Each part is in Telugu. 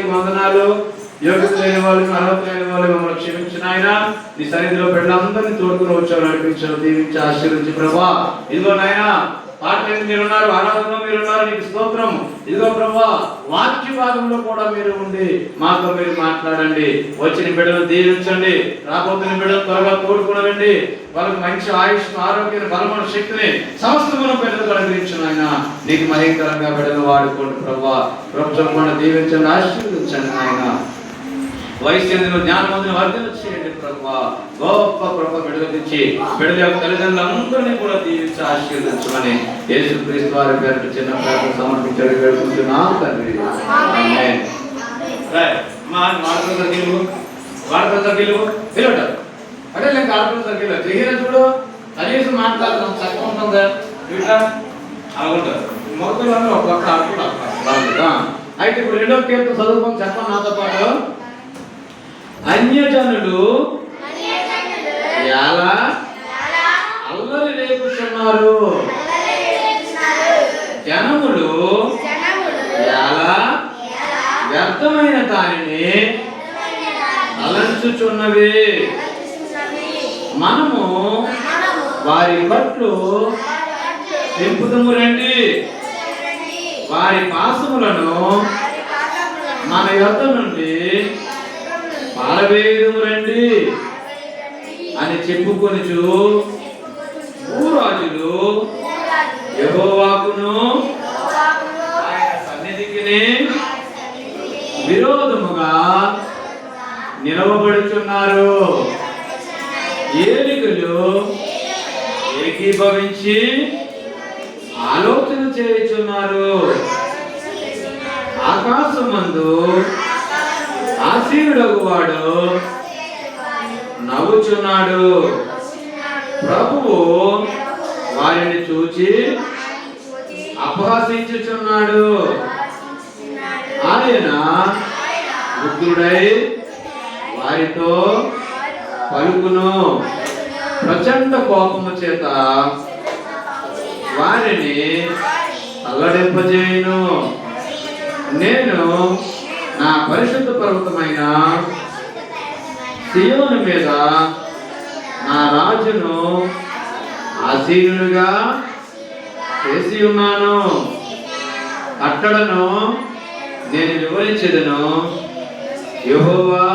నీకు వందనాలు. యోగ్యత లేని వాళ్ళు, అర్హత లేని వాళ్ళు మమ్మల్ని క్షమించిన ఆయన. నీ సన్నిధిలో బిడ్డలందరినీ తోడుకుని వచ్చావు, నడిపించావు, దీవించి ఆశీర్వదించి ప్రభా. ఇదిగో నాయన పాటలు మీరున్నారు, ఆరాధనలో మీరున్నారు, నీకు స్తోత్రం. ఇదిగో ప్రభా వాక్య భాగంలో కూడా మీరు ఉండి మాతో మీరు మాట్లాడండి. వచ్చిన బిడ్డలు దీవించండి, రాబోతున్న బిడ్డలు త్వరగా తోడుకునండి. వాళ్ళకి మంచి ఆయుష్, ఆరోగ్యాన్ని, బలమైన శక్తిని సమస్తమును బిడ్డలు అనుగ్రహించిన ఆయన. నీకు మహికరంగా బిడ్డలు వాడుకోండి ప్రభా. ప్రభుత్వం దీవించండి, ఆశీర్వదించండి ఆయన. వయస్సు జ్ఞానవంతుని వర్ధన చేయండి ప్రభా. గొప్ప కృప బిడ్డలిచ్చి బిడ్డల యొక్క తల్లిదండ్రులందరినీ కూడా దీవించి ఆశీర్వదించమని యేసుక్రీస్తు వారి పేరు చిన్న ప్రార్థన సమర్పించడం వేడుకుంటున్నాం తండ్రి. ఆమేన్. వార్త తగ్గిలు పిలవటారు అంటే లేక ఆడపిల్ల తగ్గిలు చెయ్యన చూడు, కనీసం మాట్లాడతాం చక్కగా ఉంటుందా ఇట్లా అలాగుంటారు. మొదలు అందరూ ఒక పక్క ఆడుకుంటారు. అయితే ఇప్పుడు రెండో కీర్తన చదువుకొని చెప్పండి నాతో పాటు. అన్యజనులు ఎలా అల్లరి రేపుతున్నారు, జనములు ఎలా వ్యర్థమైన దానిని అలంచుచున్నవి. మనము వారి పట్లు తెంపుదము రండి, వారి పాసములను మన యొద్ద నుండి పారవేయము రండి అని చెప్పుకొనుచు భూరాజులు యెహోవాకును ఆయన సన్నిధికి విరోధముగా నిలవబడుచున్నారు. ఏలికలు ఏకీభవించి ఆలోచన చేయుచున్నారు. ఆకాశమందు ఆసీనుడగు వాడు నవ్వుచున్నాడు. ప్రభువు వారిని చూచి అపహసించుచున్నాడు. ఆయన ఉగ్రుడై వారితో పలుకును. ప్రచండ కోపము చేత వారిని అల్లడింపజేయును. నేను నా పరిశుద్ధ పర్వతమైన సియోను మీద నా రాజును ఆసీనుడిగా చేసి ఉన్నాను. కట్టడను నేను వివరించెదను. యెహోవా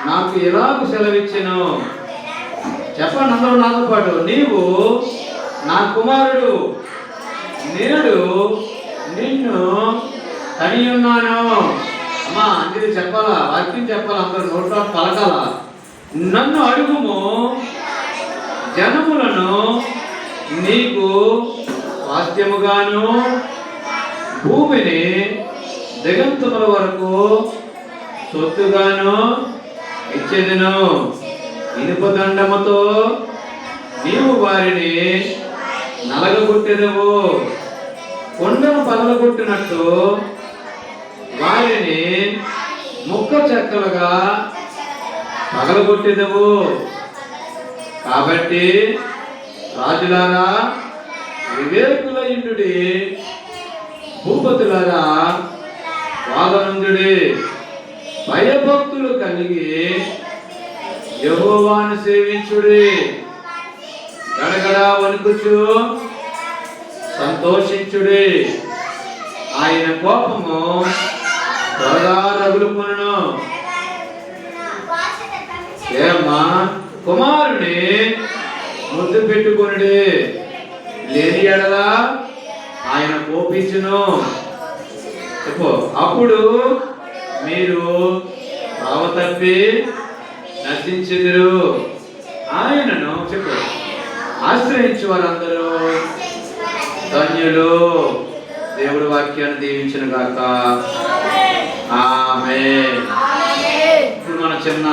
నాకు ఎలాగూ సెలవిచ్చెను. చెప్పండి అందరూ నాతో పాటు. నీవు నా కుమారుడు, నేడు నిన్ను కని ఉన్నాను. అమ్మా అందరూ చెప్పాలా, వాక్యం చెప్పాలా, అందరూ నోట్లో పలకాల. నన్ను అడుగుము, జనములను నీకు స్వాస్థ్యముగాను భూమిని దిగంతముల వరకు సొత్తుగాను ఇచ్చేదను. ఇనుప దండముతో నీవు వారిని నలగగొట్టెదవు. కొండను పగలగొట్టినట్టు వారిని ముక్క చెక్కలుగా పగలగొట్టెదవు. కాబట్టి రాజులారా వివేకులయుండుడి, భూపతులారా వాదనందుడి. భయభక్తులు కలిగి యెహోవాను సేవించుడి. గడగడా వణుకుచు సంతోషించుడి. ఆయన కోపము త్వరగా రగులుకొనును. ఏమ్మా కుమారుని ముద్దు పెట్టుకొనుడి, లేని ఎడల ఆయన కోపించును. చెప్పు. అప్పుడు మీరు త్రోవ తప్పి నశించెదరు. ఆయనను చెప్పు ఆశ్రయించు వారందరూ ధన్యులు. దేవుడి వాక్యాన్ని దీవించిన గాక. ఆమేన్. ఇప్పుడు మన చిన్న